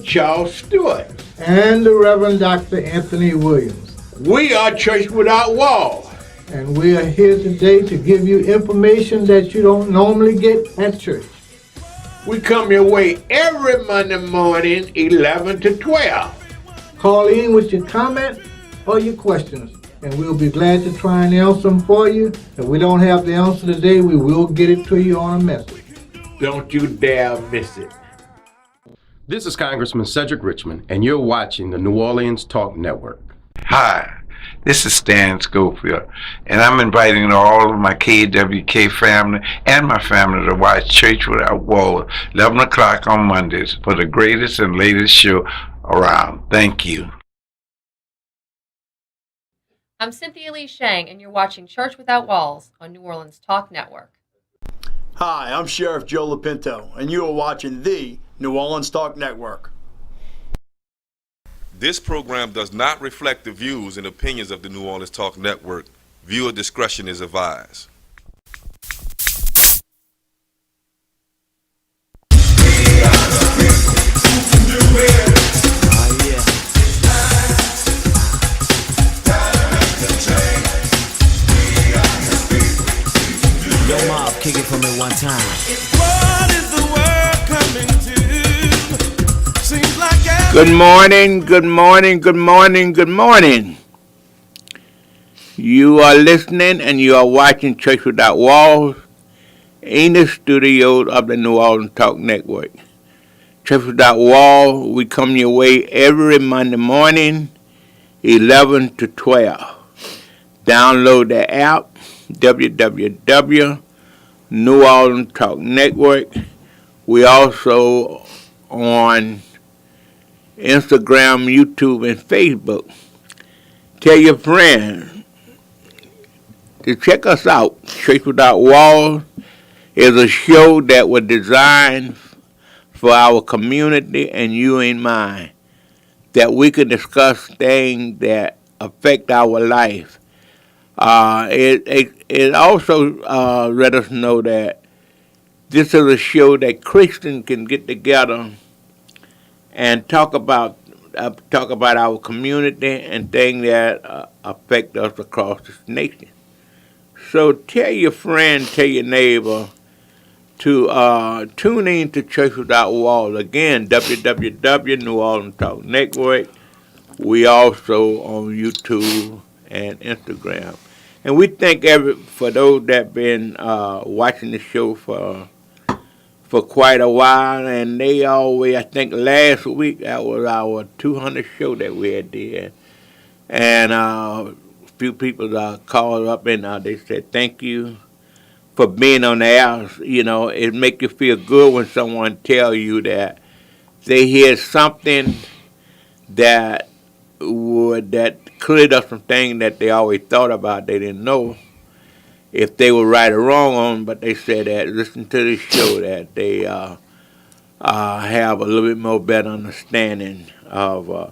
Charles Stewart. And the Reverend Dr. Anthony Williams. We are Church Without Walls. And we are here today to give you information that you don't normally get at church. We come your way every Monday morning, 11 to 12. Call in with your comment or your questions, and we'll be glad to try and answer them for you. If we don't have the answer today, we will get it to you on a message. Don't you dare miss it. This is Congressman Cedric Richmond, and you're watching the New Orleans Talk Network. Hi, this is Stan Schofield, and I'm inviting all of my KWK family and my family to watch Church Without Walls, 11 o'clock on Mondays, for the greatest and latest show around. Thank you. I'm Cynthia Lee Shang, and you're watching Church Without Walls on New Orleans Talk Network. Hi, I'm Sheriff Joe Lapinto, and you are watching the New Orleans Talk Network. This program does not reflect the views and opinions of the New Orleans Talk Network. Viewer discretion is advised. Yo, Mob, kick it for me one time. What is the world coming to? Seems like Good morning, good morning, good morning, good morning. You are listening and you are watching Church Without Walls in the studios of the New Orleans Talk Network. Church Without Walls, we come your way every Monday morning, 11 to 12. Download the app, www. New Orleans Talk Network. We also on Instagram, YouTube, and Facebook. Tell your friends to check us out. Church Without Walls is a show that was designed for our community and you in mind, that we can discuss things that affect our life. It also let us know that this is a show that Christians can get together and talk about our community and things that affect us across this nation. So tell your friend, tell your neighbor to tune in to Church Without Walls. Again, www. New Orleans Talk Network. We also on YouTube and Instagram. And we thank for those that been watching the show for quite a while, and they always, I think last week, that was our 200th show that we had did. And a few people called up and they said, thank you for being on the air. You know, it make you feel good when someone tell you that they hear something that cleared up some things that they always thought about, they didn't know if they were right or wrong on, but they said that listen to this show that they have a little bit more better understanding of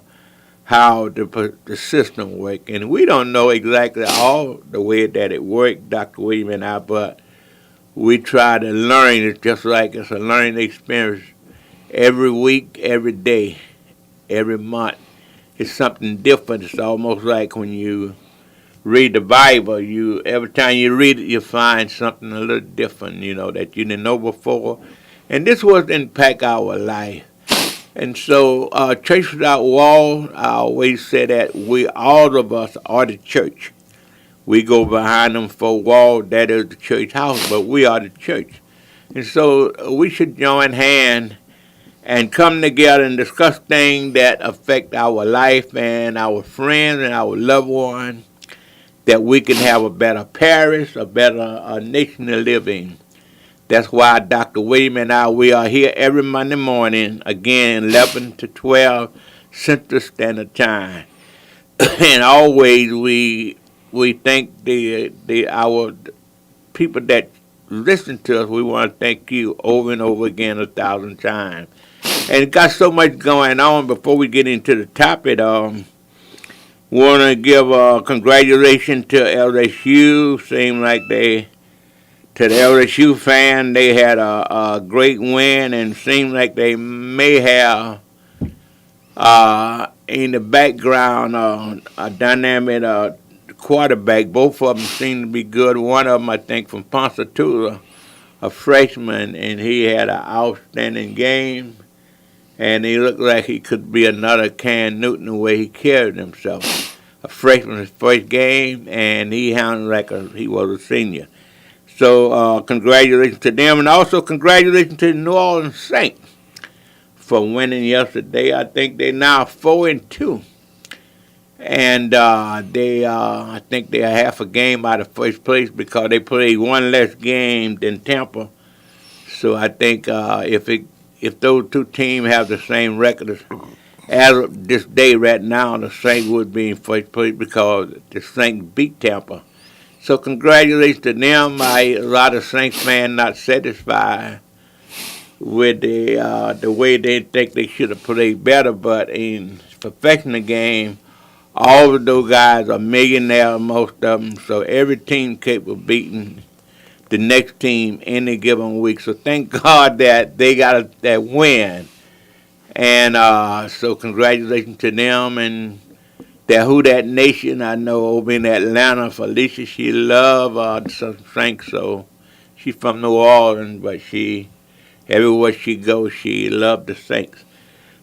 how the system works. And we don't know exactly all the way that it works, Dr. William and I, but we try to learn. It's just like it's a learning experience every week, every day, every month. It's something different. It's almost like when you read the Bible, every time you read it, you find something a little different, that you didn't know before. And this will impact our life. And so, Church Without Walls, I always say that all of us are the church. We go behind them four walls, that is the church house, but we are the church. And so, we should join hands and come together and discuss things that affect our life and our friends and our loved ones, that we can have a better parish, a better nation to live in. That's why Dr. William and I, we are here every Monday morning, again, 11 to 12 Central Standard Time. And always we thank our people that listen to us. We want to thank you over and over again 1,000 times. And it got so much going on. Before we get into the topic, we want to give congratulations to LSU. Seemed like to the LSU fan, they had a great win, and seemed like they may have In the background, a dynamic quarterback. Both of them seem to be good. One of them, I think, from Ponchatoula, a freshman, and he had an outstanding game. And he looked like he could be another Cam Newton the way he carried himself. A freshman, his first game, and he handled like he was a senior. So congratulations to them, and also congratulations to the New Orleans Saints for winning yesterday. I think they're now 4-2, and I think they're half a game out of first place because they played one less game than Tampa. So I think if those two teams have the same record as of this day right now, the Saints would be in first place because the Saints beat Tampa. So congratulations to them. A lot of Saints fans not satisfied with the way they think they should have played better, but in professional game, all of those guys are millionaires, most of them. So every team capable of beating the next team any given week. So thank God that they got that win, and so congratulations to them and. That Who Dat Nation, I know over in Atlanta, Felicia, she love some Saints, so she's from New Orleans, but everywhere she goes, she loved the Saints.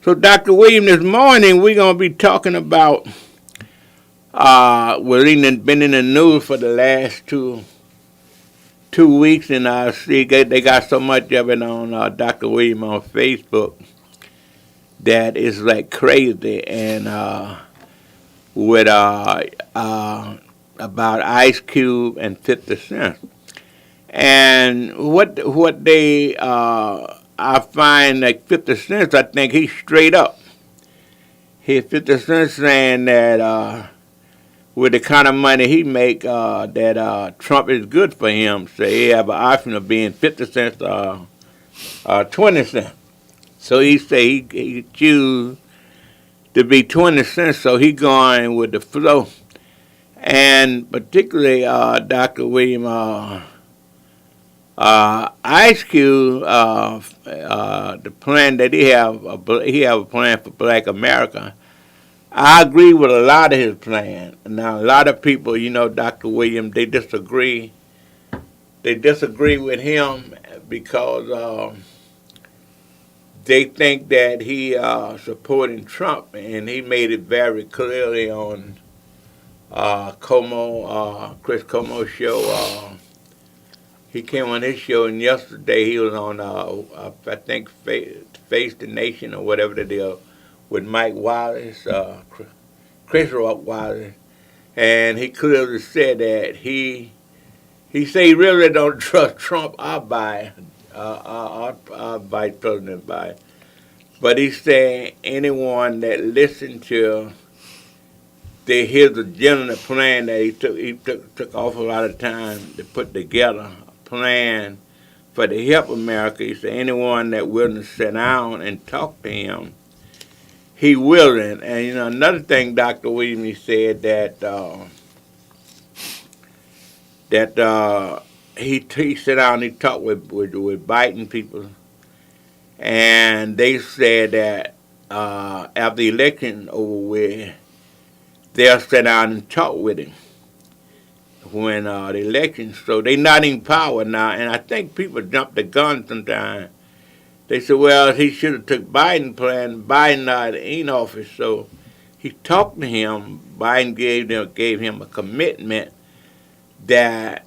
So Dr. William, this morning we're going to be talking about, we've been in the news for the last two weeks, and I see they got so much of it on Dr. William on Facebook that it's like crazy, and with about Ice Cube and 50 Cent. And what they, I find like 50 Cent, I think he's straight up. 50 Cent saying that with the kind of money he make, that Trump is good for him. So he have an option of being 50 cents or 20 cents. So he say he choose to be 20 cents, so he going with the flow. And particularly Dr. William, Ice Cube, the plan that he have a plan for Black America. I agree with a lot of his plan. Now, a lot of people, Dr. William, they disagree. They disagree with him because they think that he supporting Trump, and he made it very clearly on Chris Cuomo's show. He came on his show, and yesterday he was on, I think, Face the Nation or whatever the deal, with Mike Wallace, Chris Rock Wallace, and he clearly said that he said he really don't trust Trump or Biden. Our Vice President Biden. But he said anyone that listened to his agenda plan that he took awful lot of time to put together a plan for to help America. He said anyone that willing to sit down and talk to him, he willing. And another thing, Dr. Williams, he said that he sat down and he talked with Biden people, and they said that after the election over with, they'll sit down and talk with him when the election. So they not in power now, and I think people jump the gun sometimes. They said, well, he should have took Biden's plan. Biden not in office, so he talked to him. Biden gave him a commitment that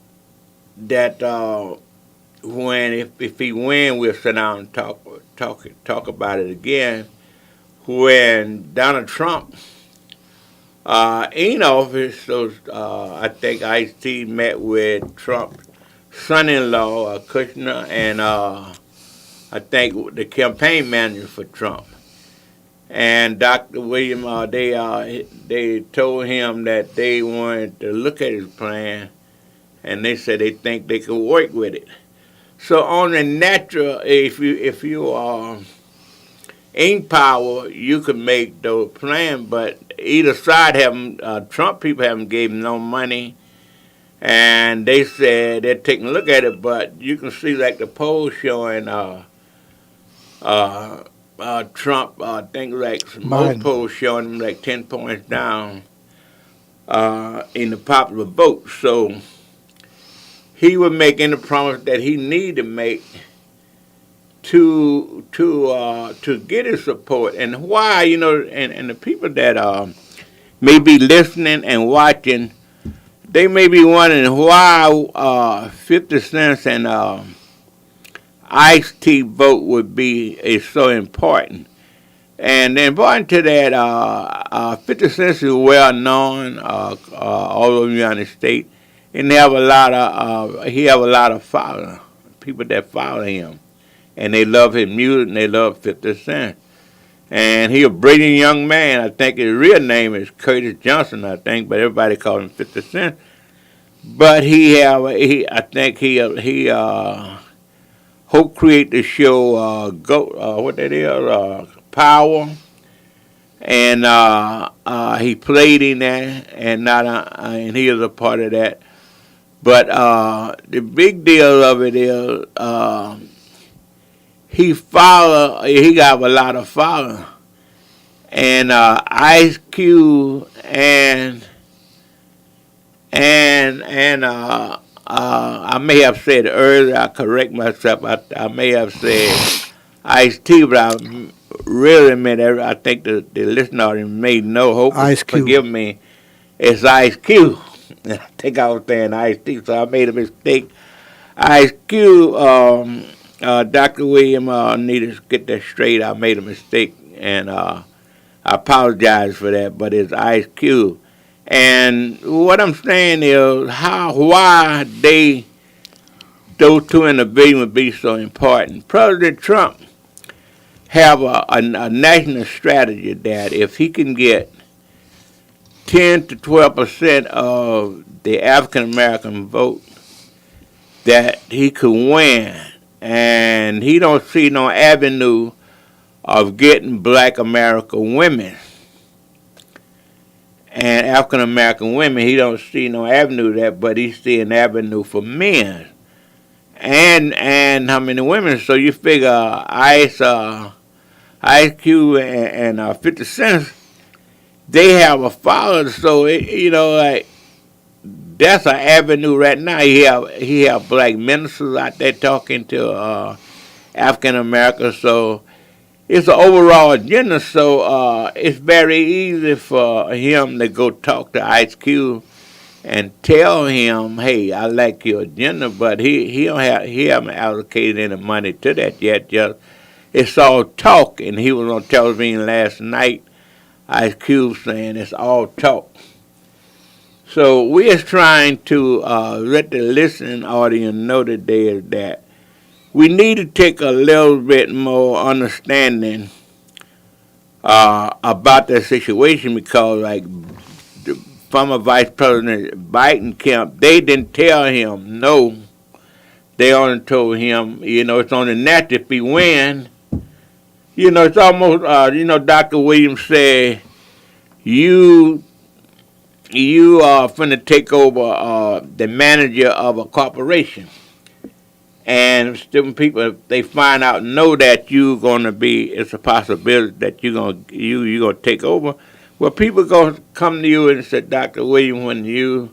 when if he win, we'll sit down and talk about it again. When Donald Trump in office, so I think Ice-T met with Trump's son-in-law, Kushner, and I think the campaign manager for Trump. And Dr. William, they told him that they wanted to look at his plan, and they said they think they could work with it. So on the natural, if you are in power, you can make those plans, but either side haven't, Trump people haven't given no money, and they said they're taking a look at it, but you can see like the polls showing Trump, I think like Biden. most polls showing him like 10 points down in the popular vote. So he was making the promise that he needed to make to get his support. And why, and the people that may be listening and watching, they may be wondering why 50 Cent and Ice-T vote would be is so important. And important to that, 50 Cent is well known all over the United States, and he have a lot of followers, people that follow him, and they love his music and they love 50 Cent. And he a brilliant young man. I think his real name is Curtis Johnson, I think, but everybody calls him 50 Cent. But I think he helped create the show Power, and he played in that, and he is a part of that. But the big deal of it is he got a lot of followers, and Ice Cube and I may have said earlier, I correct myself, I may have said Ice-T, but I really meant, I think the listener audience may know, hope Ice Cube. forgive me, it's Ice Cube. I think I was saying Ice-T, so I made a mistake. Ice Cube, Dr. William, I need to get that straight, I made a mistake, and I apologize for that, but it's Ice Cube. And what I'm saying is why those two individuals would be so important. President Trump have a national strategy that if he can get 10 to 12% of the African American vote, that he could win. And he don't see no avenue of getting Black American women and African American women. He don't see no avenue to that, but he see an avenue for men and how many women. So you figure Ice Cube and 50 Cent, they have a follower. So like that's an avenue right now. He have Black ministers out there talking to African Americans. So it's an overall agenda, so it's very easy for him to go talk to Ice Cube and tell him, "Hey, I like your agenda," but he haven't allocated any money to that yet. Just it's all talk, and he was on television last night, Ice Cube saying it's all talk. So we is trying to let the listening audience know today that we need to take a little bit more understanding about the situation, because like the former Vice President Biden camp, they didn't tell him no. They only told him, it's on the net if he win. It's almost, Dr. Williams said, you are finna take over the manager of a corporation. And different people, if they find out, know that you're gonna be, it's a possibility that you're gonna take over. Well, people gonna come to you and say, Dr. William, when you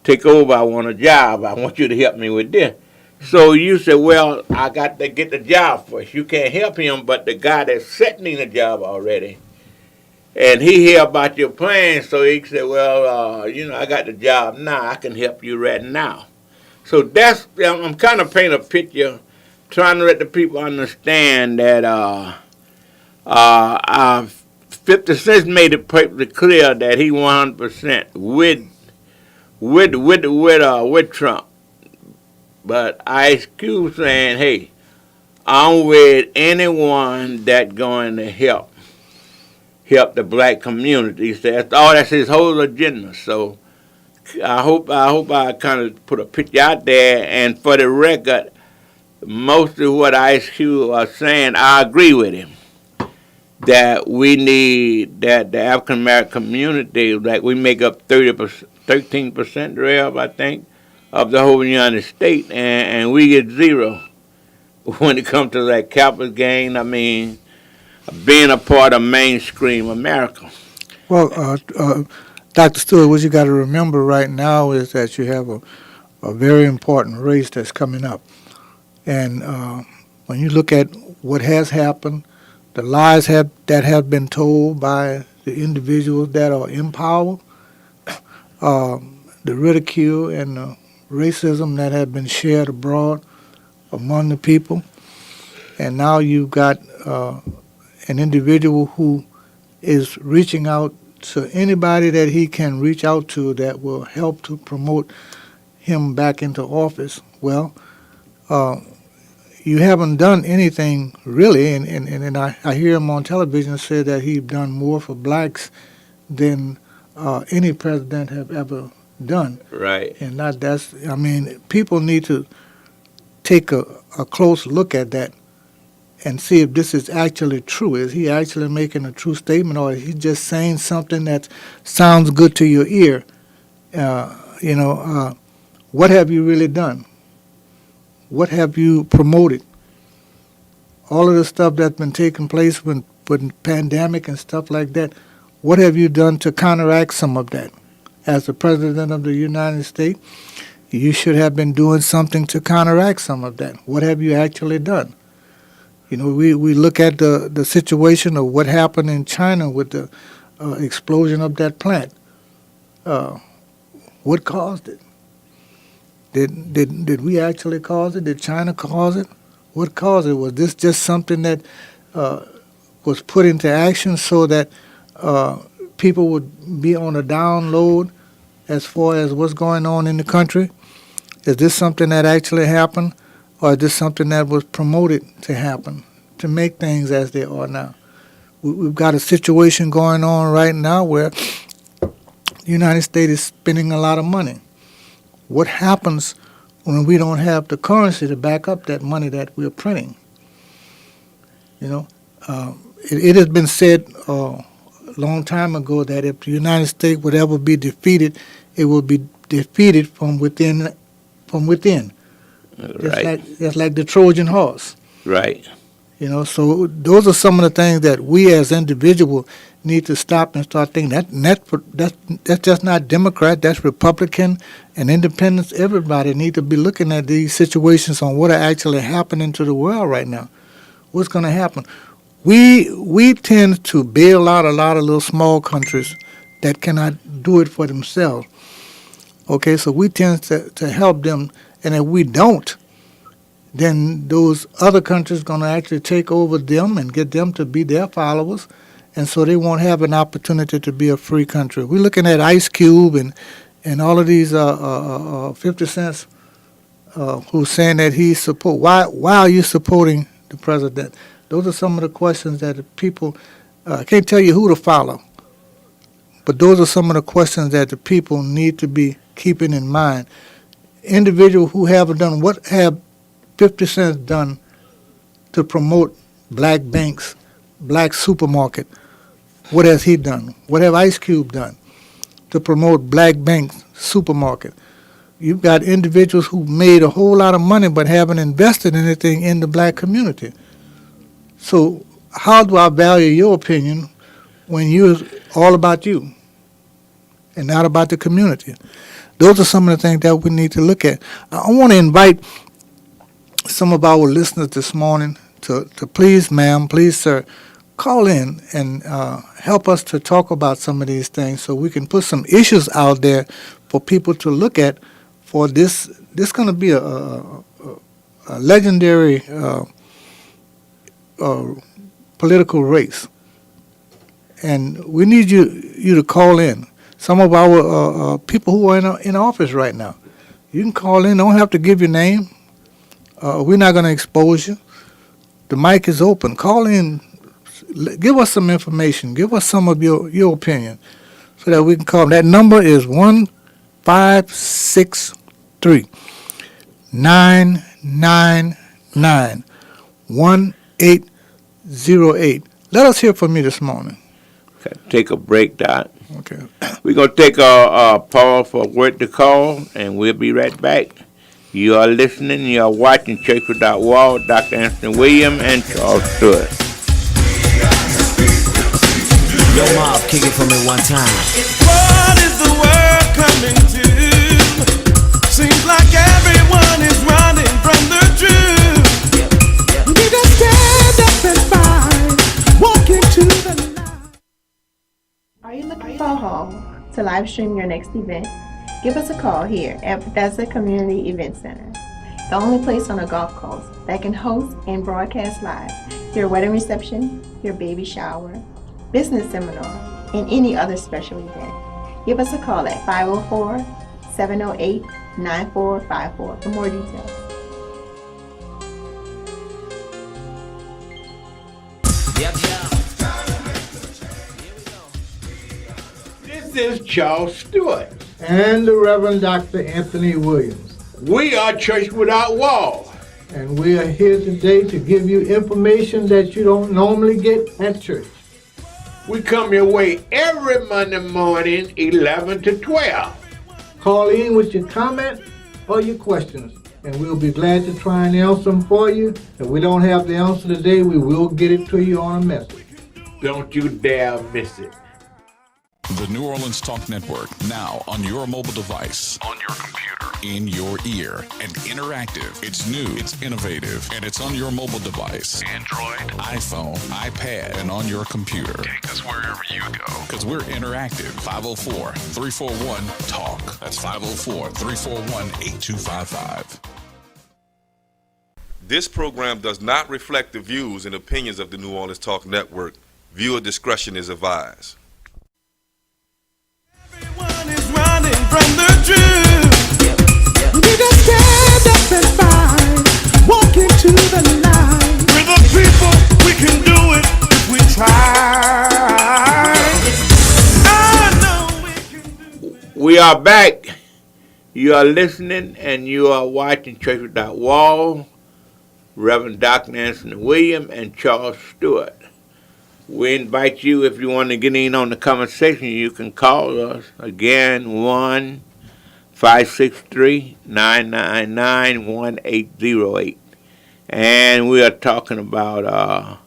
take over, I want a job. I want you to help me with this. So you say, well, I got to get the job first. You can't help him, but the guy that's setting in the job already, and he hear about your plan, so he said, well, I got the job now. I can help you right now. So that's, I'm kind of painting a picture, trying to let the people understand that 50 Cent made it perfectly clear that he 100% with Trump. But Ice Cube saying, hey, I'm with anyone that's going to help the Black community. He said that's his whole agenda. So I hope I kind of put a picture out there, and for the record, most of what Ice Cube was saying, I agree with him. That we need, that the African American community, like we make up 13%, I think, of the whole United States, and we get zero when it comes to that capital gain. I mean, being a part of mainstream America. Well, Dr. Stewart, what you got to remember right now is that you have a very important race that's coming up. And when you look at what has happened, the lies that have been told by the individuals that are in power, the ridicule and the racism that have been shared abroad among the people, and now you've got an individual who is reaching out to anybody that he can reach out to that will help to promote him back into office. Well, you haven't done anything really, and I hear him on television say that he's done more for blacks than any president have ever done. Right. And I mean, people need to take a close look at that and see if this is actually true. Is he actually making a true statement, or is he just saying something that sounds good to your ear? What have you really done? What have you promoted? All of the stuff that's been taking place with pandemic and stuff like that, what have you done to counteract some of that? As the President of the United States, you should have been doing something to counteract some of that. What have you actually done? You know, we look at the situation of what happened in China with the explosion of that plant. What caused it? Did we actually cause it? Did China cause it? What caused it? Was this just something that was put into action so that people would be on a download as far as what's going on in the country? Is this something that actually happened, or is this something that was promoted to happen, to make things as they are now? We've got a situation going on right now where the United States is spending a lot of money. What happens when we don't have the currency to back up that money that we're printing? You know, it has been said a long time ago that if the United States would ever be defeated, it will be defeated from within. Right. Just like the Trojan horse. Right. You know, so those are some of the things that we as individuals need to stop and start thinking. That's just not Democrat, that's Republican and Independents. Everybody need to be looking at these situations on what are actually happening to the world right now. What's going to happen? We tend to bail out a lot of little small countries that cannot do it for themselves. Okay, so we tend to help them, and if we don't, then those other countries going to actually take over them and get them to be their followers, and so they won't have an opportunity to be a free country. We're looking at Ice Cube and all of these 50 Cent who's saying that he support. Why are you supporting the president? Those are some of the questions that the people, I can't tell you who to follow, but those are some of the questions that the people need to be keeping in mind. Individuals who haven't done, what have 50 Cent done to promote black banks, black supermarket? What has he done? What have Ice Cube done to promote black banks, supermarket? You've got individuals who made a whole lot of money but haven't invested anything in the black community. So how do I value your opinion when you're all about you and not about the community? Those are some of the things that we need to look at. I want to invite some of our listeners this morning to please, ma'am, please, sir, call in and help us to talk about some of these things so we can put some issues out there for people to look at. For this going to be a legendary political race, and we need you to call in. Some of our people who are in office right now, you can call in. Don't have to give your name. We're not going to expose you. The mic is open. Call in. Give us some information. Give us some of your opinion so that we can call. That number is 1-563-999-1808. Let us hear from you this morning. Take a break, Doc. Okay. We're going to take a pause for a word to call, and we'll be right back. You are listening, you are watching Church Without Walls, Dr. Anthony Williams and Charles Stewart. Yo, Mob, kick it for me one time. What is the world coming to? Seems like everyone is running from the truth. We need to stand up and fight, walk into the light. Are you looking for a home to live stream your next event? Give us a call here at Bethesda Community Event Center, the only place on the Gulf Coast that can host and broadcast live your wedding reception, your baby shower, business seminar, and any other special event. Give us a call at 504-708-9454 for more details. Yep, This is Charles Stewart. And the Reverend Dr. Anthony Williams. We are Church Without Walls. And we are here today to give you information that you don't normally get at church. We come your way every Monday morning, 11 to 12. Call in with your comment or your questions, and we'll be glad to try and answer them for you. If we don't have the answer today, we will get it to you on a message. Don't you dare miss it. The New Orleans Talk Network, now on your mobile device, on your computer, in your ear, and interactive. It's new, it's innovative, and it's on your mobile device. Android, iPhone, iPad, and on your computer. Take us wherever you go. Because we're interactive. 504-341-TALK. That's 504-341-8255. This program does not reflect the views and opinions of the New Orleans Talk Network. Viewer discretion is advised. Everyone is running from the truth. We need to stand up and fight, walk into the light. We're the people, we can do it if we try. I know we can do it. We are back. You are listening and you are watching Church Without Walls. Reverend Dr. Anthony Williams and Charles Stewart. We invite you, if you want to get in on the conversation, you can call us. Again, 1-563-999-1808. And we are talking about,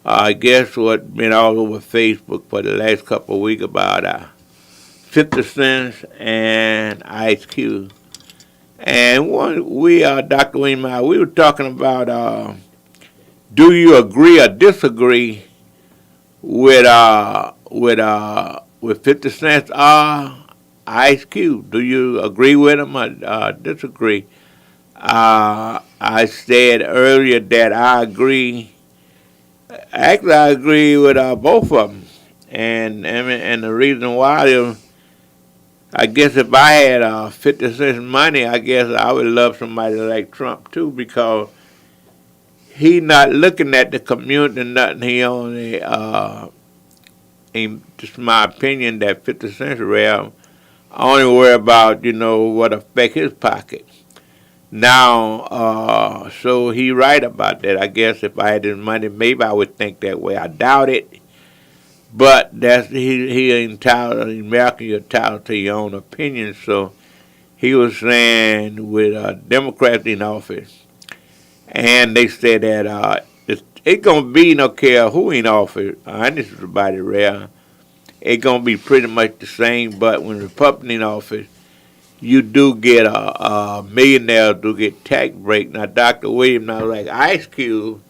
I guess, what's been all over Facebook for the last couple of weeks about 50 Cent and Ice Cube. And Dr. Williams, we were talking about, do you agree or disagree with 50 Cent Ice Cube? Do you agree with him or disagree? I said earlier that I agree. Actually, I agree with both of them, and the reason why is, I guess if I had 50 cents money, I guess I would love somebody like Trump too, because he not looking at the community, nothing. He only, in just my opinion, that 50 cents around, only worry about, what affect his pocket. Now, so he right about that. I guess if I had his money, maybe I would think that way. I doubt it. But he entitled, American, you're entitled to your own opinion. So he was saying with Democrats in office, and they said that it's going to be no care who in office. This is about it rare. It's going to be pretty much the same, but when Republican in office, you do get a millionaire do get tax break. Now, Dr. Williams, now like Ice Cube,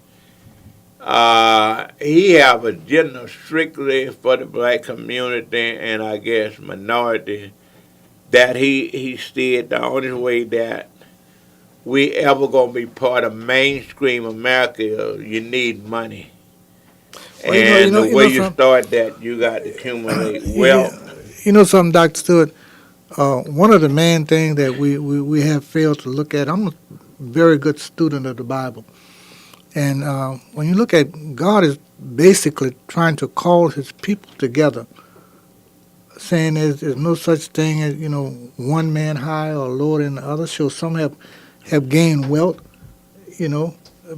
he have a agenda strictly for the black community and I guess minority, that he said the only way that we ever gonna be part of mainstream America, you need money. Well, and the way you start that, you got to accumulate wealth. You know something, Dr. Stewart? One of the main things that we have failed to look at, I'm a very good student of the Bible. And when you look at, God is basically trying to call his people together, saying there's no such thing as, one man high or lower than the other. So some have gained wealth,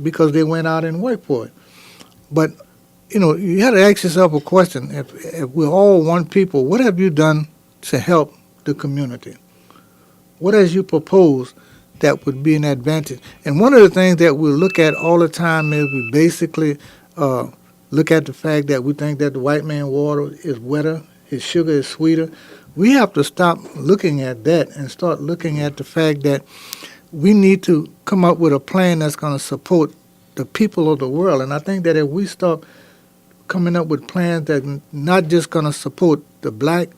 because they went out and worked for it. But, you have to ask yourself a question. If we're all one people, what have you done to help the community? What has you proposed that would be an advantage? And one of the things that we look at all the time is we basically look at the fact that we think that the white man water is wetter, his sugar is sweeter. We have to stop looking at that and start looking at the fact that we need to come up with a plan that's going to support the people of the world. And I think that if we start coming up with plans that not just going to support the black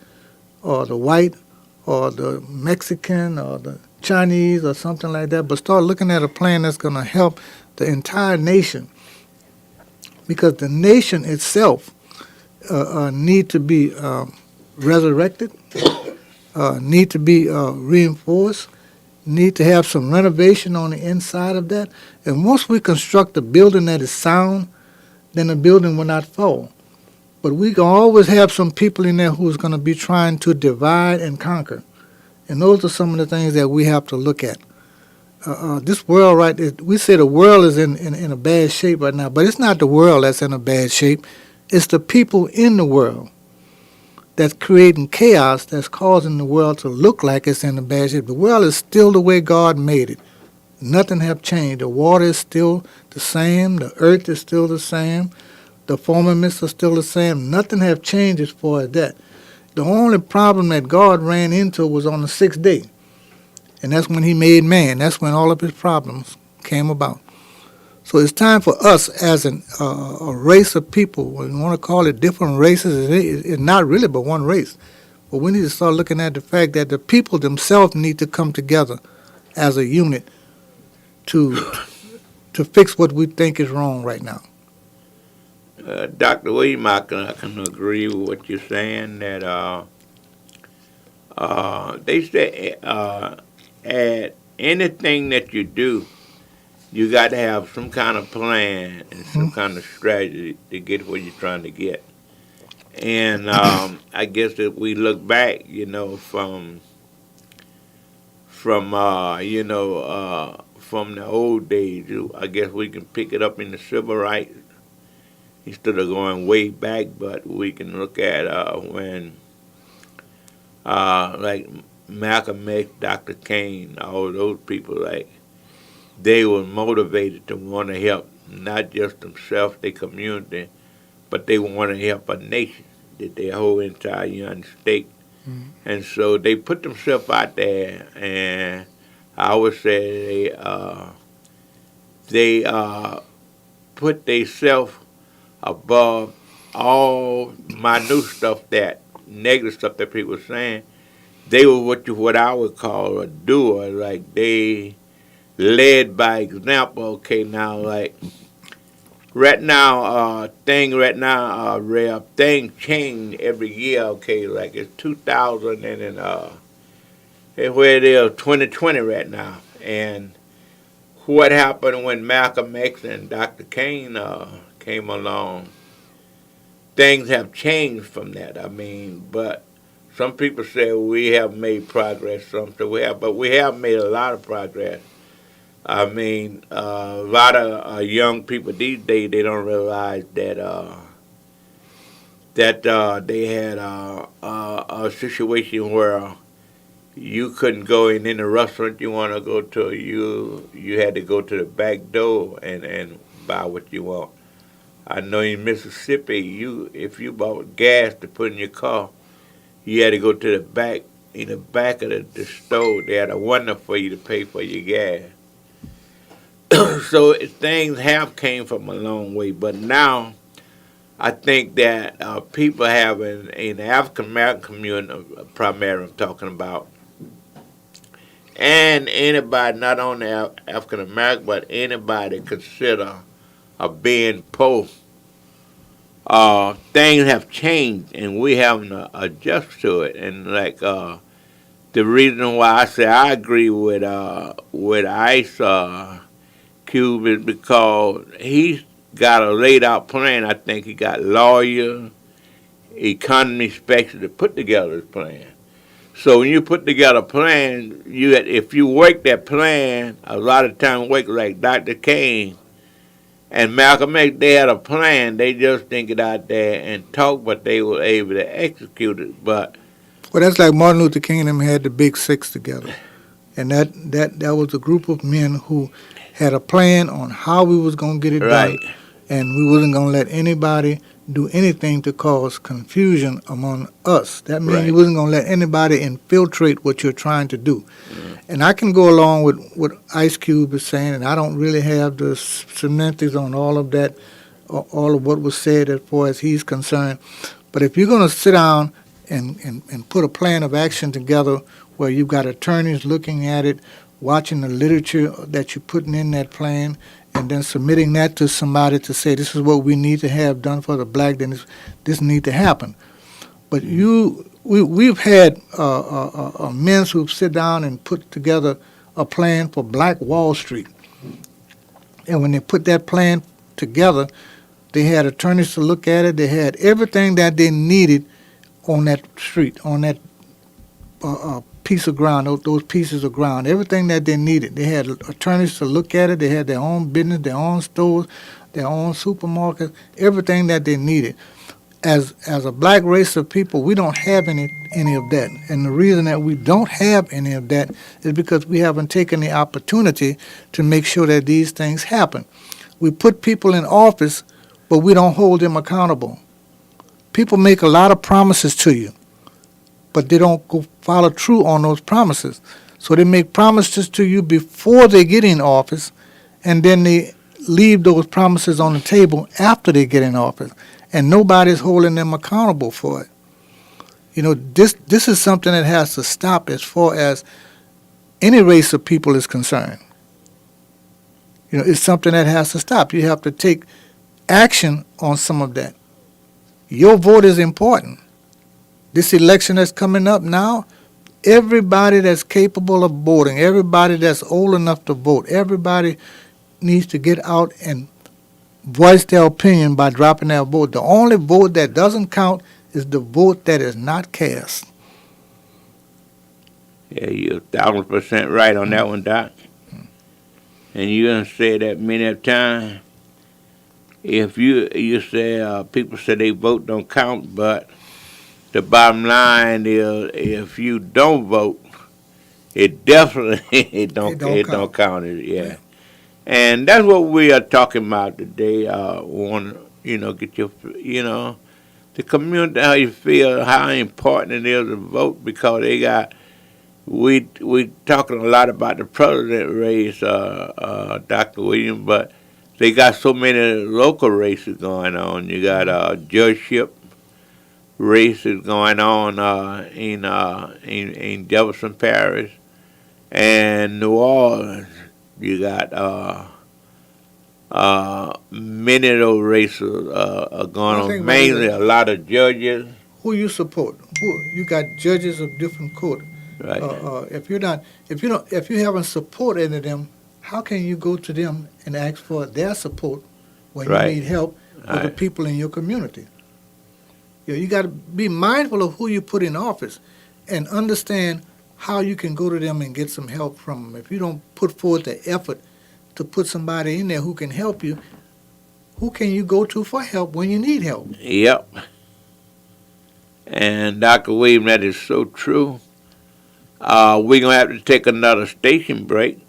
or the white or the Mexican or the Chinese or something like that, but start looking at a plan that's going to help the entire nation, because the nation itself need to be resurrected, need to be reinforced, need to have some renovation on the inside of that. And once we construct a building that is sound, then the building will not fall. But we can always have some people in there who's going to be trying to divide and conquer. And those are some of the things that we have to look at. This world, right, we say the world is in a bad shape right now, but it's not the world that's in a bad shape. It's the people in the world that's creating chaos, that's causing the world to look like it's in a bad shape. The world is still the way God made it. Nothing have changed. The water is still the same. The earth is still the same. The firmaments are still the same. Nothing have changed as far as that. The only problem that God ran into was on the sixth day. And that's when he made man. That's when all of his problems came about. So it's time for us as a race of people, we want to call it different races, it's not really but one race. But we need to start looking at the fact that the people themselves need to come together as a unit to fix what we think is wrong right now. Dr. William, I can agree with what you're saying, that they say at anything that you do, you got to have some kind of plan and some kind of strategy to get what you're trying to get. And I guess if we look back, from the old days, I guess we can pick it up in the civil rights instead of going way back. But we can look at when, like Malcolm X, Dr. King, all those people, like, they were motivated to want to help not just themselves, their community, but they want to help a nation, their whole entire United States. Mm-hmm. And so they put themselves out there, and I would say they put themselves above all minute stuff, that negative stuff that people were saying. They were what I would call a doer, like they led by example. Okay, now, like right now, things change every year. Okay, like it's 2000 and where it is 2020 right now. And what happened when Malcolm X and Dr. King came along? Things have changed from that. I mean, but some people say we have made progress. Some say we have, but we have made a lot of progress. I mean, a lot of young people these days, they don't realize that they had a situation where you couldn't go in any restaurant you want to go to. You had to go to the back door and buy what you want. I know in Mississippi, if you bought gas to put in your car, you had to go to the back. In the back of the store, they had a window for you to pay for your gas. So things have came from a long way, but now I think that people have in the African American community, primarily I'm talking about, and anybody, not only African American, but anybody consider being poor. Things have changed, and we having to adjust to it. And like the reason why I say I agree with Ice Cube is because he's got a laid out plan. I think he got lawyers, economy specialists to put together this plan. So when you put together a plan, if you work that plan, a lot of times work like Dr. King and Malcolm X, they had a plan. They just didn't get out there and talk, but they were able to execute it. But well, that's like Martin Luther King and them had the Big Six together, and that was a group of men who had a plan on how we was going to get it right. done. and we wasn't going to let anybody do anything to cause confusion among us. That means Right. you wasn't going to let anybody infiltrate what you're trying to do. And I can go along with what Ice Cube is saying, and I don't really have the semantics on all of that, all of what was said as far as he's concerned. But if you're going to sit down and put a plan of action together where you've got attorneys looking at it, watching the literature that you're putting in that plan, and then submitting that to somebody to say this is what we need to have done for the black, then this need to happen. But we've had men who've sit down and put together a plan for Black Wall Street. And when they put that plan together, they had attorneys to look at it. They had everything that they needed on that street, on that piece of ground, those pieces of ground, everything that they needed. They had attorneys to look at it. They had their own business, their own stores, their own supermarkets, everything that they needed. As a black race of people, we don't have any of that. And the reason that we don't have any of that is because we haven't taken the opportunity to make sure that these things happen. We put people in office, but we don't hold them accountable. People make a lot of promises to you, but they don't go follow through on those promises. So they make promises to you before they get in office, and then they leave those promises on the table after they get in office, and nobody's holding them accountable for it. You know, this is something that has to stop as far as any race of people is concerned. You know, it's something that has to stop. You have to take action on some of that. Your vote is important. This election that's coming up now, everybody that's capable of voting, everybody that's old enough to vote, everybody needs to get out and voice their opinion by dropping their vote. The only vote that doesn't count is the vote that is not cast. Yeah, you're 1,000% right on that one, Doc. And you done said that many a time. If you say people say they vote don't count, but the bottom line is if you don't vote, it definitely it don't count. Yeah. And that's what we are talking about today. Want to get your the community, how you feel, how important it is to vote, because they got. We talking a lot about the president race, Dr. Williams, but they got so many local races going on. You got judgeship races going on in Jefferson Parish and New Orleans. You got many of those races are going on. Mainly a lot of judges. Who you support? You got judges of different court. Right. If you haven't supported any of them, how can you go to them and ask for their support when you need help with the people in your community? You got to be mindful of who you put in office and understand how you can go to them and get some help from them. If you don't put forth the effort to put somebody in there who can help you, who can you go to for help when you need help? Yep. And Dr. Williams, that is so true. We're going to have to take another station break.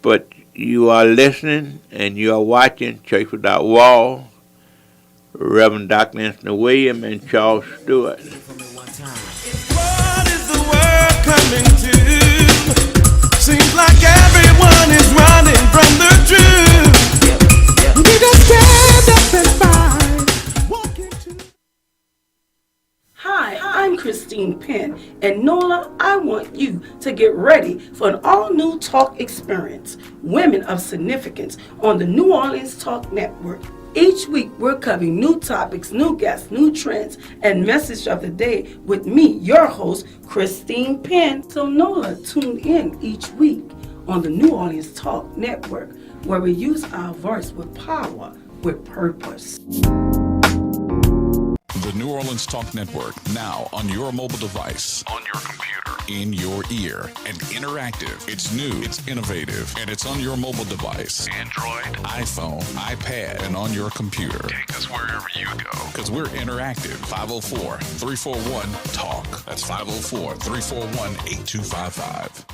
But you are listening and you are watching Church Without Walls, Reverend Dr. Anthony Williams and Charles Stewart. What is the world coming to? Seems like everyone is running from the truth. We just stand up and fight. Walk into. Hi, I'm Christine Penn, and NOLA, I want you to get ready for an all-new talk experience, Women of Significance, on the New Orleans Talk Network. Each week, we're covering new topics, new guests, new trends, and message of the day with me, your host, Christine Penn. So NOLA, tune in each week on the New Orleans Talk Network, where we use our voice with power, with purpose. The New Orleans Talk Network, now on your mobile device, on your computer, in your ear, and interactive. It's new, it's innovative, and it's on your mobile device. Android, iPhone, iPad, and on your computer. Take us wherever you go. Because we're interactive. 504-341-TALK. That's 504-341-8255.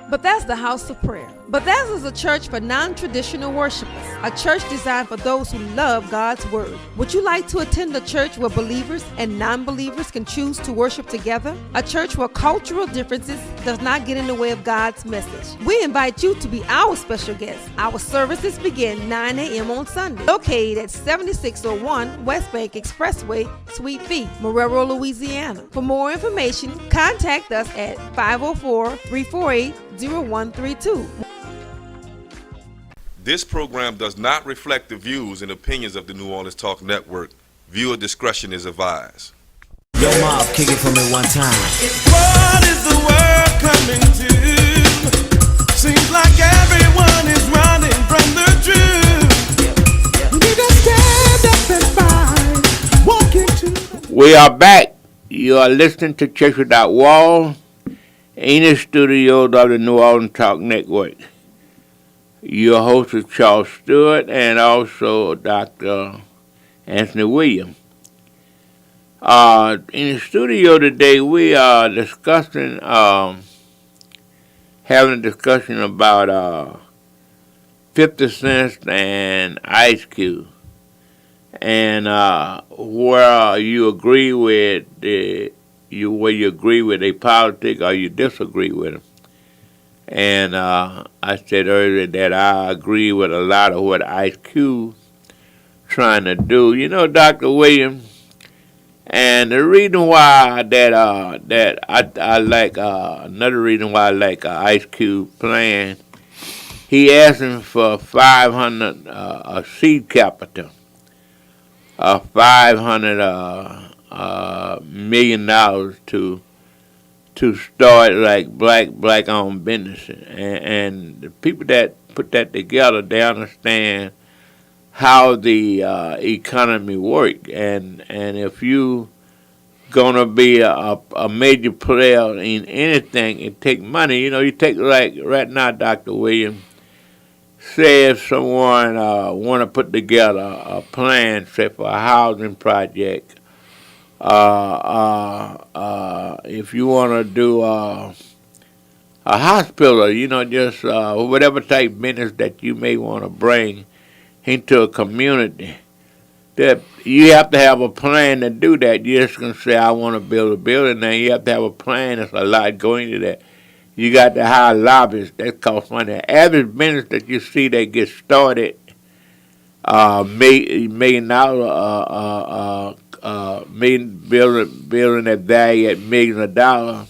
Bethesda House of Prayer. Bethesda is a church for non-traditional worshipers, a church designed for those who love God's Word. Would you like to attend a church where believers and non-believers can choose to worship together? A church where cultural differences does not get in the way of God's message. We invite you to be our special guest. Our services begin 9 a.m. on Sunday, located at 7601 West Bank Expressway, Suite B, Marrero, Louisiana. For more information, contact us at 504-348-0132. This program does not reflect the views and opinions of the New Orleans Talk Network. Viewer discretion is advised. Yo, Mob, kick it for me one time. What is the world coming to? Seems like everyone is running from the truth. We just stand up and fight, walk into the... We are back. You are listening to Church Without Walls in the studios of the New Orleans Talk Network. Your host is Charles Stewart and also Dr. Anthony Williams. In the studio today, we are discussing, having a discussion about 50 Cent and Ice Cube, and where you agree with where you agree with a politic or you disagree with them. And I said earlier that I agree with a lot of what Ice Cube trying to do. You know, Dr. Williams, and the reason why that I like another reason why I like Ice Cube plan, he asking for 500 seed capital, $500 million to start like black owned businesses, and the people that put that together, they understand how the economy work, and if you gonna be a major player in anything, it take money. You know, you take like right now, Dr. Williams. Say if someone want to put together a plan, say for a housing project. If you want to do a hospital, you know, just whatever type of business that you may want to bring into a community, that you have to have a plan to do that. You just can say, I want to build a building. Now you have to have a plan. There's a lot going into that. You got to hire lobbyists. That costs money. The average business that you see that gets started, $1 million building that value at millions of dollars.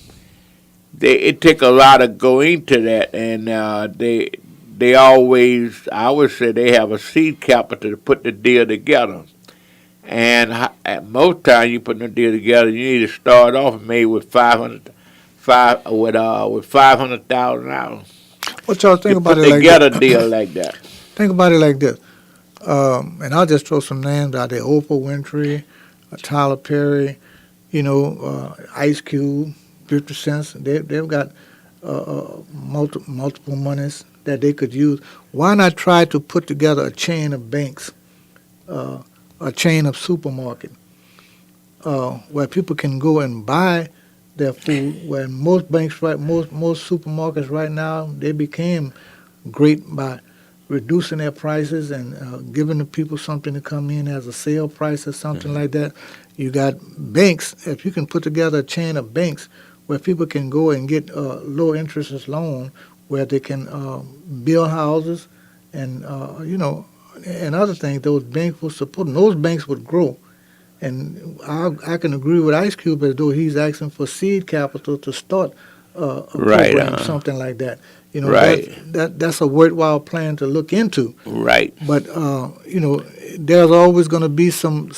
It take a lot of go into that, and they always, I would say, they have a seed capital to put the deal together. And at most times you put the deal together, you need to start off maybe with $500,000. What y'all think about it like that? Put together a deal like that. Think about it like this. And I'll just throw some names out there: Oprah Winfrey, Tyler Perry, you know, Ice Cube, 50 Cent. They've got multiple monies that they could use. Why not try to put together a chain of banks, a chain of supermarket, where people can go and buy their food? Where most banks, most supermarkets right now, they became great by reducing their prices and giving the people something to come in as a sale price or something like that. You got banks. If you can put together a chain of banks where people can go and get low interest loan, where they can build houses and you know, and other things, those banks will support, and those banks would grow. And I can agree with Ice Cube as though he's asking for seed capital to start a program, something like that. You know, that's a worthwhile plan to look into. Right. But you know, there's always going to be some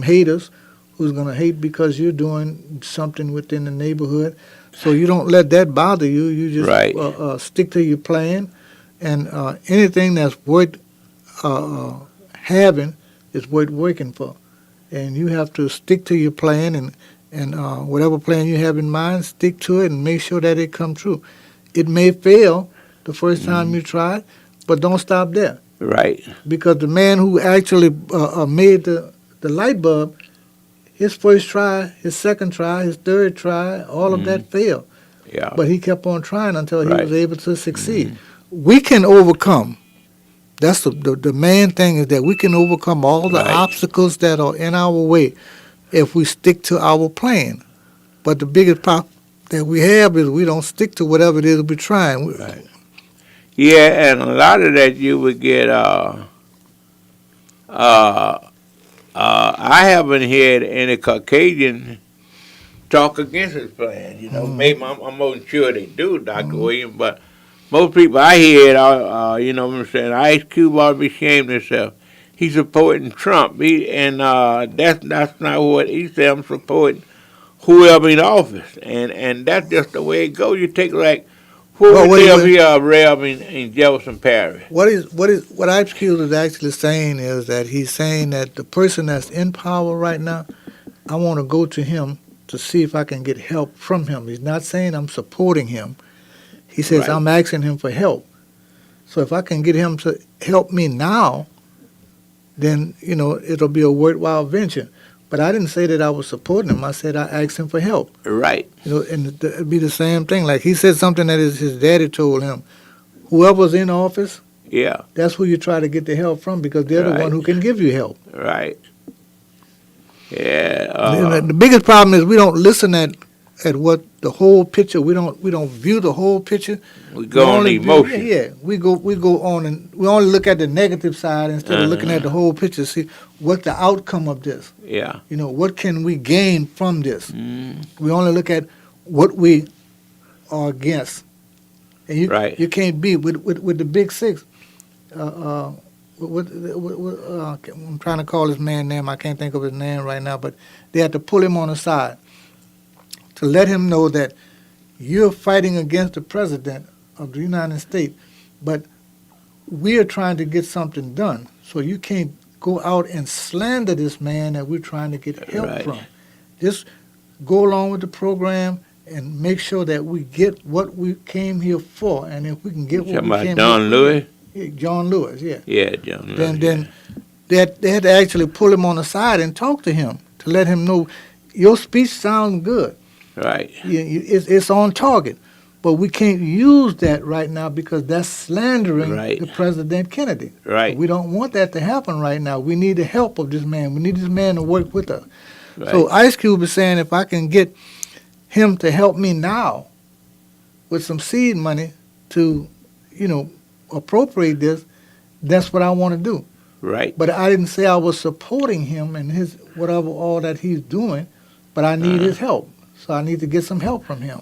haters who's going to hate because you're doing something within the neighborhood. So you don't let that bother you. You just stick to your plan, and anything that's worth having is worth working for. And you have to stick to your plan, and whatever plan you have in mind, stick to it and make sure that it comes true. It may fail the first time you try, but don't stop there. Right. Because the man who actually made the light bulb, his first try, his second try, his third try, all of that failed. Yeah. But he kept on trying until he Right. was able to succeed. We can overcome. That's the main thing, is that we can overcome all the Right. obstacles that are in our way if we stick to our plan. But the biggest problem that we have is we don't stick to whatever it is we're trying. Right. Yeah, and a lot of that you would get. I haven't heard any Caucasian talk against his plan. You know, maybe I'm more sure they do, Dr. Williams, but most people I hear, you know what I'm saying, Ice Cube ought to be ashamed of himself. He's supporting Trump. That's not what he said. I'm supporting whoever in office. And that's just the way it goes. You take like, Rev in Jefferson Parish. What Ice Cube is actually saying is that he's saying that the person that's in power right now, I want to go to him to see if I can get help from him. He's not saying I'm supporting him. He says, Right. I'm asking him for help. So if I can get him to help me now, then, you know, it'll be a worthwhile venture. But I didn't say that I was supporting him. I said I asked him for help. Right. You know, and it'd be the same thing. Like he said something that his daddy told him. Whoever's in office, Yeah. that's who you try to get the help from, because they're the Right. one who can give you help. Right. Yeah. The biggest problem is we don't listen at what the whole picture. We don't view the whole picture. We go on only emotion. we go on, and we only look at the negative side instead of looking at the whole picture. See what's the outcome of this. Yeah. You know, what can we gain from this? Mm. We only look at what we are against, and you can't be with the big six. I'm trying to call his man's name. I can't think of his name right now, but they had to pull him on the side to let him know that you're fighting against the president of the United States, but we are trying to get something done. So you can't go out and slander this man that we're trying to get help Right. from. Just go along with the program and make sure that we get what we came here for. And if we can get what Talking we about came John here for, Lewis? Yeah, John Lewis, yeah. Yeah, John Lewis. Then they had to actually pull him on the side and talk to him to let him know your speech sounds good. Right. It's on target, but we can't use that right now because that's slandering Right. the President Kennedy. Right. We don't want that to happen right now. We need the help of this man. We need this man to work with us. Right. So Ice Cube is saying if I can get him to help me now with some seed money to, you know, appropriate this, that's what I want to do. Right. But I didn't say I was supporting him and his whatever all that he's doing, but I need his help. So I need to get some help from him.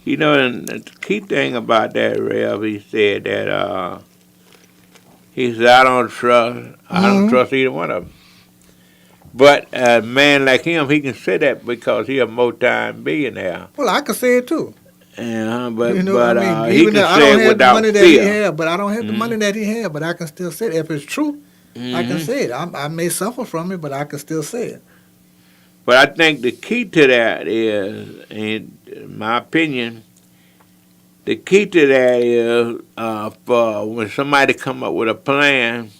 You know, and the key thing about that, Rev, he said that he said, I don't trust either one of them. But a man like him, he can say that because he's a multi-billionaire. Well, I could say it too. But You know, but I mean, he even can though I say don't it have the without money that he fear. had, but I don't have the money that he had, but I can still say it. If it's true, I can say it. I may suffer from it, but I can still say it. But I think the key to that is, in my opinion, the key to that is for when somebody come up with a plan,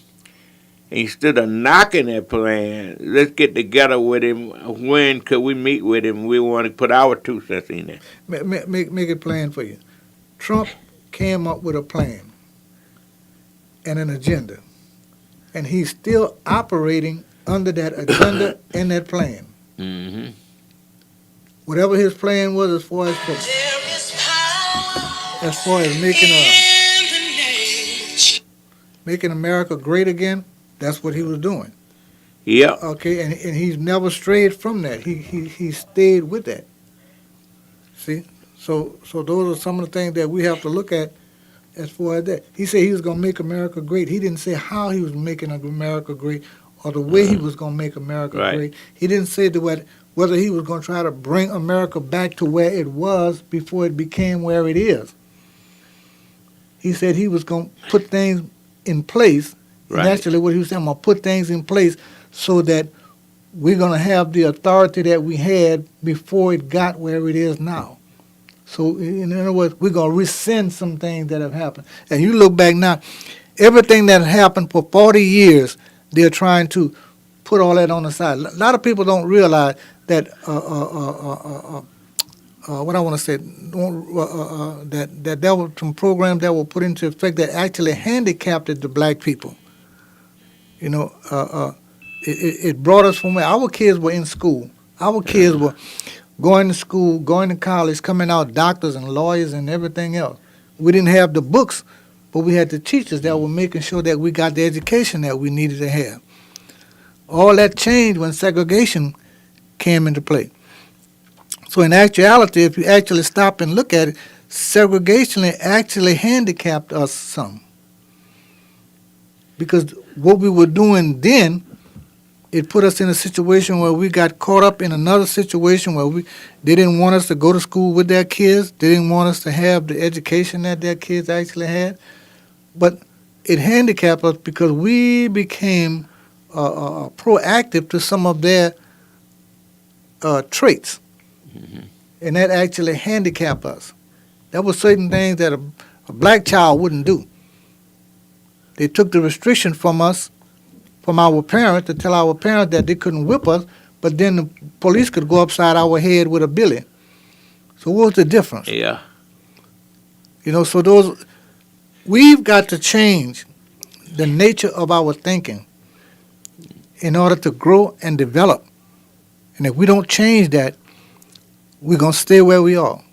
instead of knocking that plan, let's get together with him. When could we meet with him? We want to put our 2 cents in there. Make it plain for you. Trump came up with a plan and an agenda, and he's still operating under that agenda and that plan. Mm-hmm. Whatever his plan was as far as making America great again, that's what he was doing. Yeah. Okay, and he's never strayed from that. He stayed with that. See? So those are some of the things that we have to look at as far as that. He said he was going to make America great. He didn't say how he was making America great or the way he was going to make America Right. great. He didn't say whether he was going to try to bring America back to where it was before it became where it is. He said he was going to put things in place. Right. And actually what he was saying, I'm going to put things in place so that we're going to have the authority that we had before it got where it is now. So in other words, we're going to rescind some things that have happened. And you look back now, everything that happened for 40 years, they're trying to put all that on the side. A lot of people don't realize that what I want to say, that there were some programs that were put into effect that actually handicapped the black people. You know, it brought us from where our kids were in school. Our kids were going to school, going to college, coming out doctors and lawyers and everything else. We didn't have the books, but we had the teachers that were making sure that we got the education that we needed to have. All that changed when segregation came into play. So in actuality, if you actually stop and look at it, segregation actually handicapped us some. Because what we were doing then, it put us in a situation where we got caught up in another situation where they didn't want us to go to school with their kids. They didn't want us to have the education that their kids actually had. But it handicapped us because we became proactive to some of their traits. Mm-hmm. And that actually handicapped us. There were certain things that a black child wouldn't do. They took the restriction from us, from our parents, to tell our parents that they couldn't whip us, but then the police could go upside our head with a billy. So what was the difference? Yeah. You know, so we've got to change the nature of our thinking in order to grow and develop. And if we don't change that, we're going to stay where we are.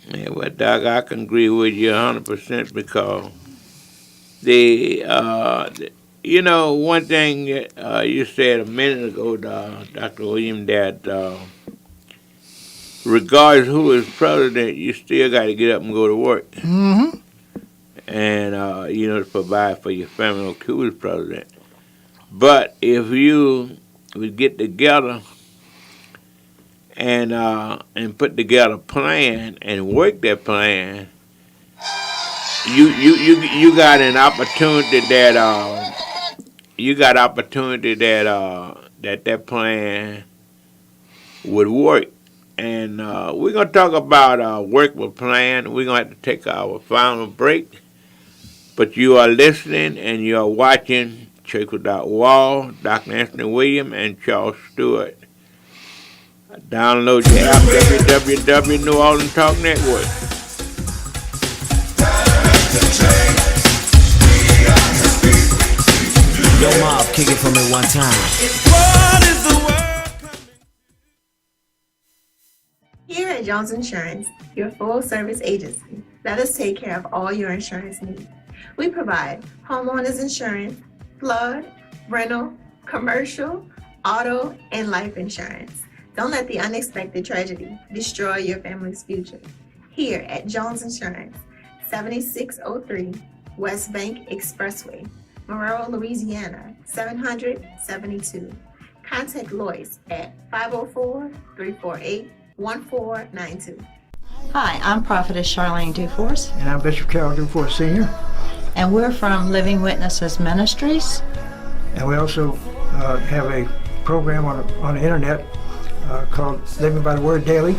Yeah, well, Doc, I can agree with you 100% because you know, one thing you said a minute ago, Dr. William, that regardless who is president, you still got to get up and go to work. Mm-hmm. And, you know, to provide for your family, okay, who is president. But if you would get together and put together a plan and work that plan, you got an opportunity that plan would work. And we're going to talk about work with plan. We're going to have to take our final break. But you are listening and you are watching Church Without Walls, Dr. Anthony William and Charles Stewart. Download your app, www. New Orleans Talk Network. Yo, Mob, kick it for me one time. What is the word? Here at Jones Insurance, your full-service agency, let us take care of all your insurance needs. We provide homeowners insurance, flood, rental, commercial, auto, and life insurance. Don't let the unexpected tragedy destroy your family's future. Here at Jones Insurance, 7603 West Bank Expressway, Monroe, Louisiana, 772. Contact Lois at 504-348-1492. Hi, I'm Prophetess Charlene Duforce. And I'm Bishop Carol Duforce Sr. And we're from Living Witnesses Ministries. And we also have a program on the internet called Living by the Word Daily.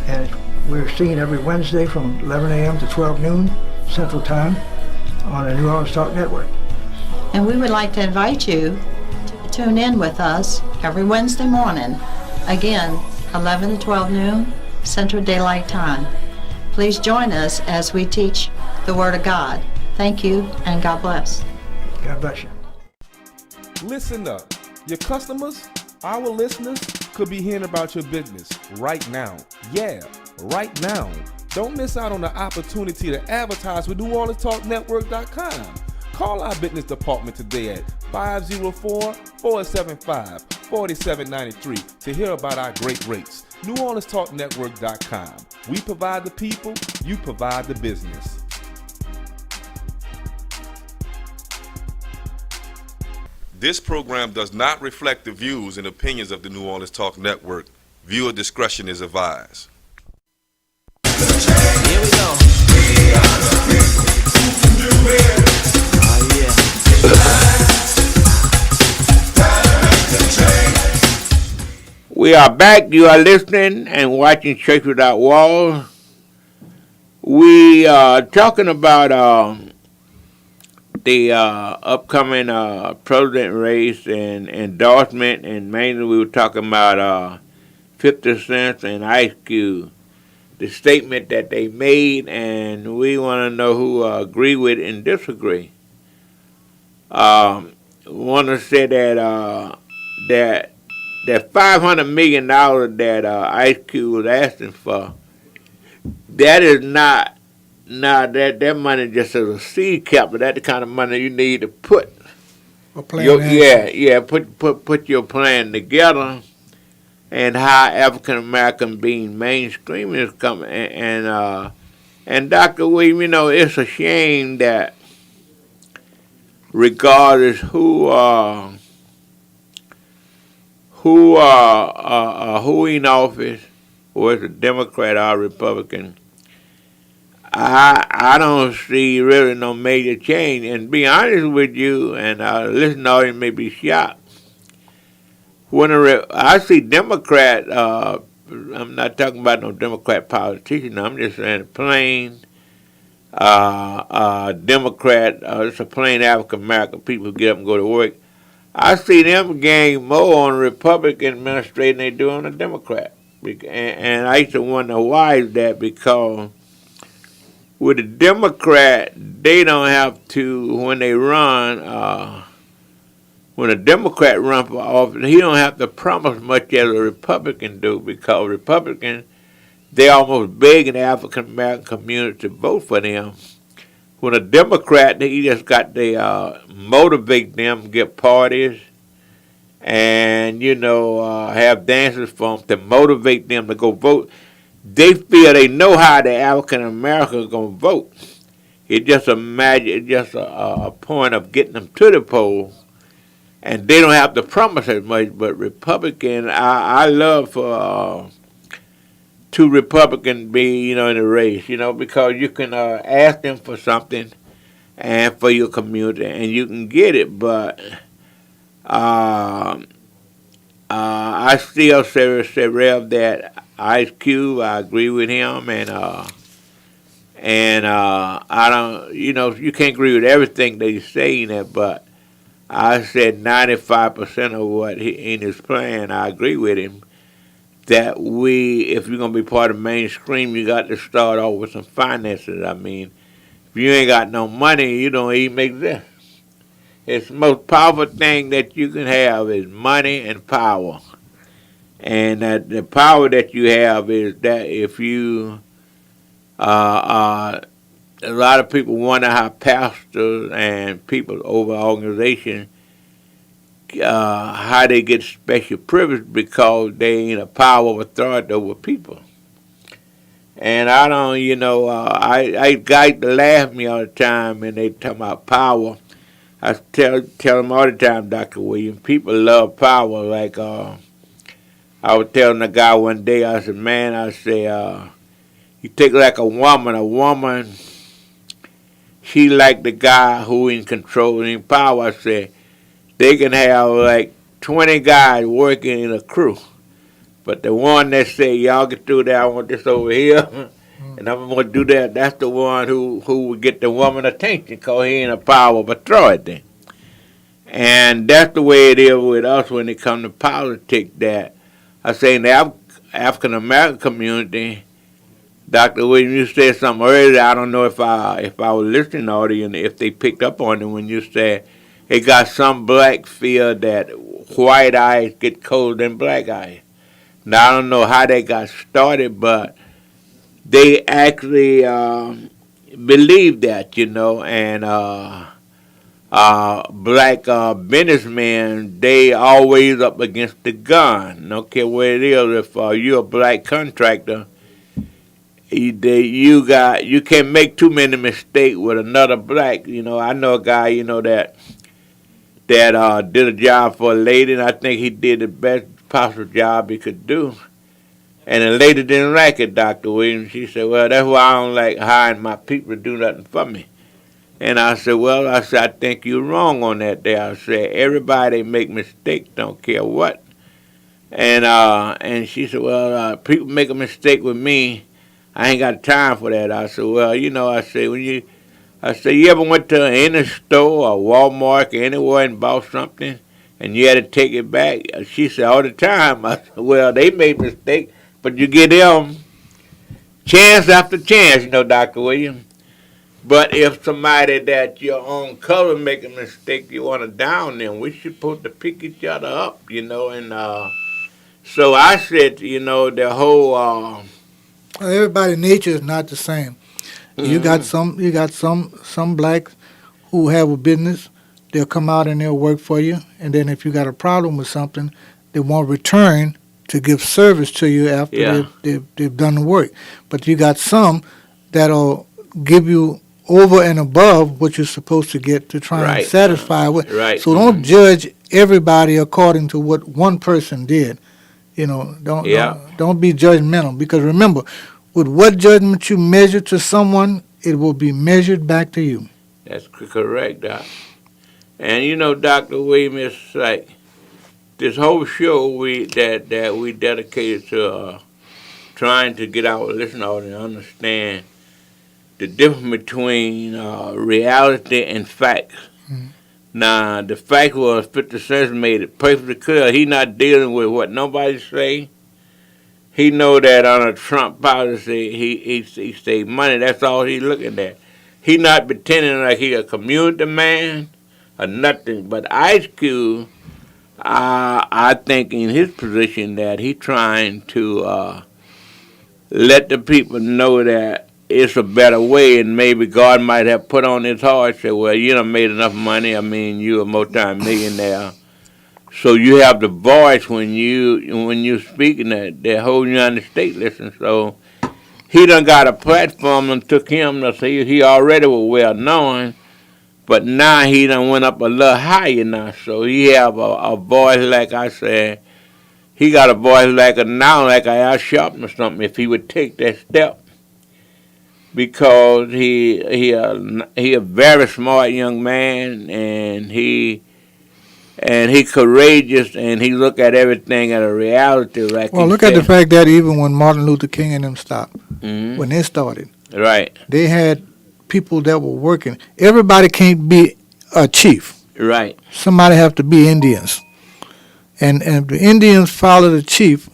And we're seen every Wednesday from 11 a.m. to 12 noon Central Time on the New Orleans Talk Network. And we would like to invite you to tune in with us every Wednesday morning. Again, 11 to 12 noon Central Daylight Time. Please join us as we teach the Word of God. Thank you, and God bless. God bless you. Listen up. Your customers, our listeners, could be hearing about your business right now. Yeah, right now. Don't miss out on the opportunity to advertise with NewOrleansTalkNetwork.com. Call our business department today at 504-475-4793 to hear about our great rates. NewOrleansTalkNetwork.com. We provide the people, you provide the business. This program does not reflect the views and opinions of the New Orleans Talk Network. Viewer discretion is advised. Here we go. We are back. You are listening and watching Church Without Walls. We are talking about the upcoming president race and endorsement, and mainly we were talking about 50 Cent and Ice Cube, the statement that they made, and we want to know who agree with and disagree. Want to say that that $500 million that Ice Cube was asking for, that is not that money just as a seed capital. That's the kind of money you need to put. Put your plan together, and how African American being mainstream is coming. And Dr. William, it's a shame that regardless who in office, or it's a Democrat or a Republican, I don't see really no major change. And be honest with you, and listen, all you may be shocked. When I see Democrat, I'm not talking about no Democrat politician. I'm just saying plain Democrat. It's a plain African American people who get up and go to work. I see them gain more on the Republican administration than they do on the Democrat. And I used to wonder why is that, because with the Democrat, they don't have to, when they run, when a Democrat runs for office, he don't have to promise much as a Republican do, because Republicans, they almost begging the African American community to vote for them. When a Democrat, he just got to motivate them, get parties, and, have dances for them to motivate them to go vote. They feel they know how the African Americans are going to vote. It's just a point of getting them to the polls, and they don't have to promise as much. But Republican, I love for two Republicans be in the race, because you can ask them for something and for your community, and you can get it. But I still say Rev, that Ice Cube, I agree with him, and I don't, you can't agree with everything that he's saying, but I said 95% of what in his plan, I agree with him. That if you're gonna be part of mainstream, you got to start off with some finances. I mean, if you ain't got no money, you don't even exist. It's the most powerful thing that you can have is money and power. And the power that you have is that if you, a lot of people wonder how pastors and people over organizations, how they get special privilege, because they ain't a power of authority over people. And I don't, I guys laugh at me all the time, and they talk about power. I tell them all the time, Dr. Williams, people love power. Like, I was telling a guy one day, I said, man, you take like a woman, she like the guy who in control and in power. I said, they can have like 20 guys working in a crew, but the one that say, y'all get through that, I want this over here, and I'm going to do that, that's the one who would get the woman attention, because he ain't a power of authority. And that's the way it is with us when it comes to politics. That I say in the African American community, Dr. Williams, you said something earlier. I don't know if I was listening to you and if they picked up on it when you said it got some black feel that white eyes get colder than black eyes. Now I don't know how they got started, but they actually believe that, and black businessmen, they always up against the gun. Don't care where it is. If you're a black contractor, you can't make too many mistakes with another black. I know a guy, that did a job for a lady, and I think he did the best possible job he could do. And the lady didn't like it, Dr. Williams. She said, well, that's why I don't like hiring my people to do nothing for me. And I said, I think you're wrong on that there. I said, everybody make mistakes, don't care what. And she said, people make a mistake with me. I ain't got time for that. I said, you ever went to any store or Walmart or anywhere and bought something? and you had to take it back. She said all the time. I said, well, they made mistakes, but you get them chance after chance, Dr. Williams. But if somebody that your own color make a mistake, you want to down them, we supposed to pick each other up, and so I said, the whole. Everybody's nature is not the same. You got some blacks who have a business. They'll come out and they'll work for you, and then if you got a problem with something, they won't return to give service to you after they've done the work. But you got some that'll give you over and above what you're supposed to get to try and satisfy with. Right. So don't judge everybody according to what one person did. Don't be judgmental, because remember, with what judgment you measure to someone, it will be measured back to you. That's correct, Doc. And Dr. Williams, it's like this whole show that we dedicated to trying to get our listeners to understand the difference between reality and facts. Mm-hmm. Now, the fact was 50 Cent made it perfectly clear. He not dealing with what nobody say. He know that on a Trump policy, he save money. That's all he looking at. He not pretending like he a community man or nothing. But Ice Cube, I think in his position that he trying to let the people know that it's a better way, and maybe God might have put on his heart, say, well, you done made enough money. I mean, you a multi-millionaire. So you have the voice when you speaking that the whole United States listen. So he done got a platform and took him to say he already was well known, but now he done went up a little higher now. So he have a voice, like I said, he got a voice like a Al Sharpton or something if he would take that step. Because he a very smart young man, and he courageous, and he look at everything at a reality. Like well, look at the fact that even when Martin Luther King and them stopped, when they started, right, they had people that were working. Everybody can't be a chief. Right. Somebody have to be Indians, and if the Indians follow the chief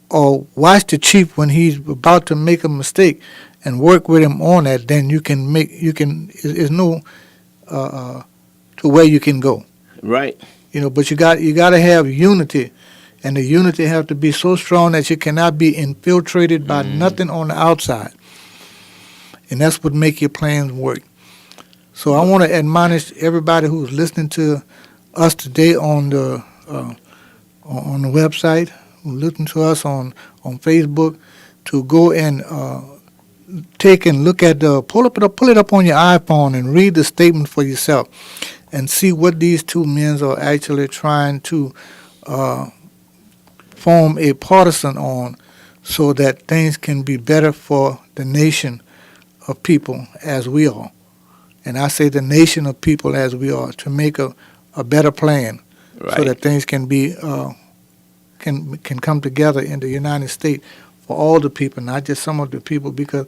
or watch the chief when he's about to make a mistake, and work with him on that, then there's no to where you can go. Right. But you got to have unity, and the unity have to be so strong that you cannot be infiltrated by nothing on the outside. And that's what make your plans work. So I want to admonish everybody who's listening to us today on the website, who listen to us on Facebook, to go and take and look at pull it up on your iPhone and read the statement for yourself, and see what these two men are actually trying to form a partisan on, so that things can be better for the nation of people as we are. And I say the nation of people as we are, to make a better plan, so that things can be can come together in the United States for all the people, not just some of the people, because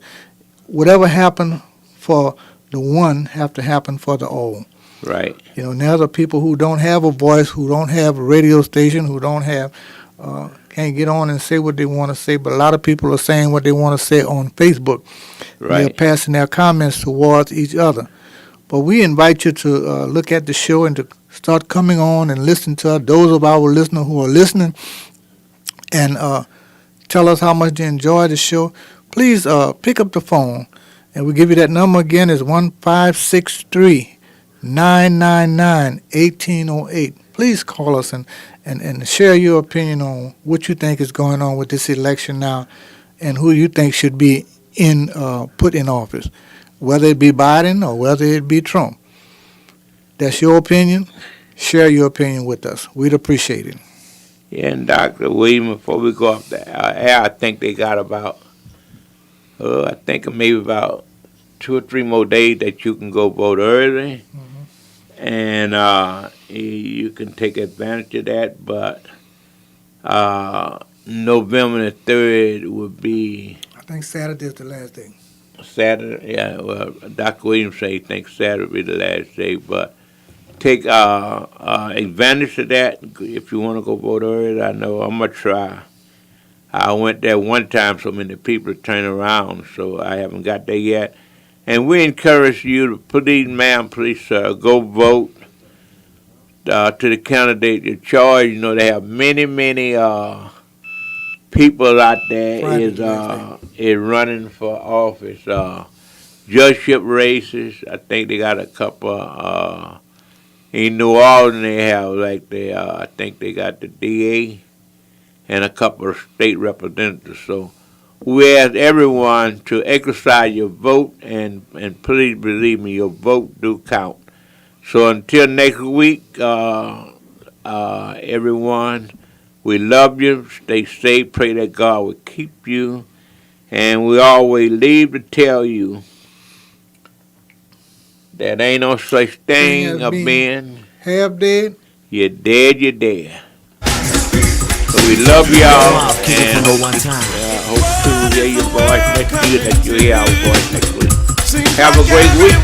whatever happened for the one have to happen for the all. Right. Now the people who don't have a voice, who don't have a radio station, who don't have, can't get on and say what they want to say, but a lot of people are saying what they want to say on Facebook. Right. They're passing their comments towards each other. But we invite you to look at the show and to start coming on and listen to those of our listeners who are listening, and tell us how much you enjoy the show. Please pick up the phone, and we'll give you that number again. It's 1-563-999-1808. Please call us and share your opinion on what you think is going on with this election now, and who you think should be put in office, whether it be Biden or whether it be Trump. That's your opinion. Share your opinion with us. We'd appreciate it. Yeah, and Dr. Williams, before we go off the air, I think they got about, maybe about 2 or 3 more days that you can go vote early. Mm-hmm. And you can take advantage of that. But November the 3rd would be... I think Saturday is the last day. Saturday, yeah. Well, Dr. Williams said he thinks Saturday will be the last day. But take advantage of that. If you want to go vote early, I know I'm going to try. I went there one time, so many people turn around, so I haven't got there yet. And we encourage you to please, go vote to the candidate in charge. You know, they have many people out there is running for office. Judgeship races, I think they got a couple. In New Orleans, they have I think they got the DA and a couple of state representatives. So we ask everyone to exercise your vote, and please believe me, your vote do count. So until next week, everyone, we love you. Stay safe. Pray that God will keep you. And we always leave to tell you that ain't no such thing of being half dead. You're dead, you're dead. So we love y'all, and hope to hear your voice next year, that you hear our voice next week. Have a great week.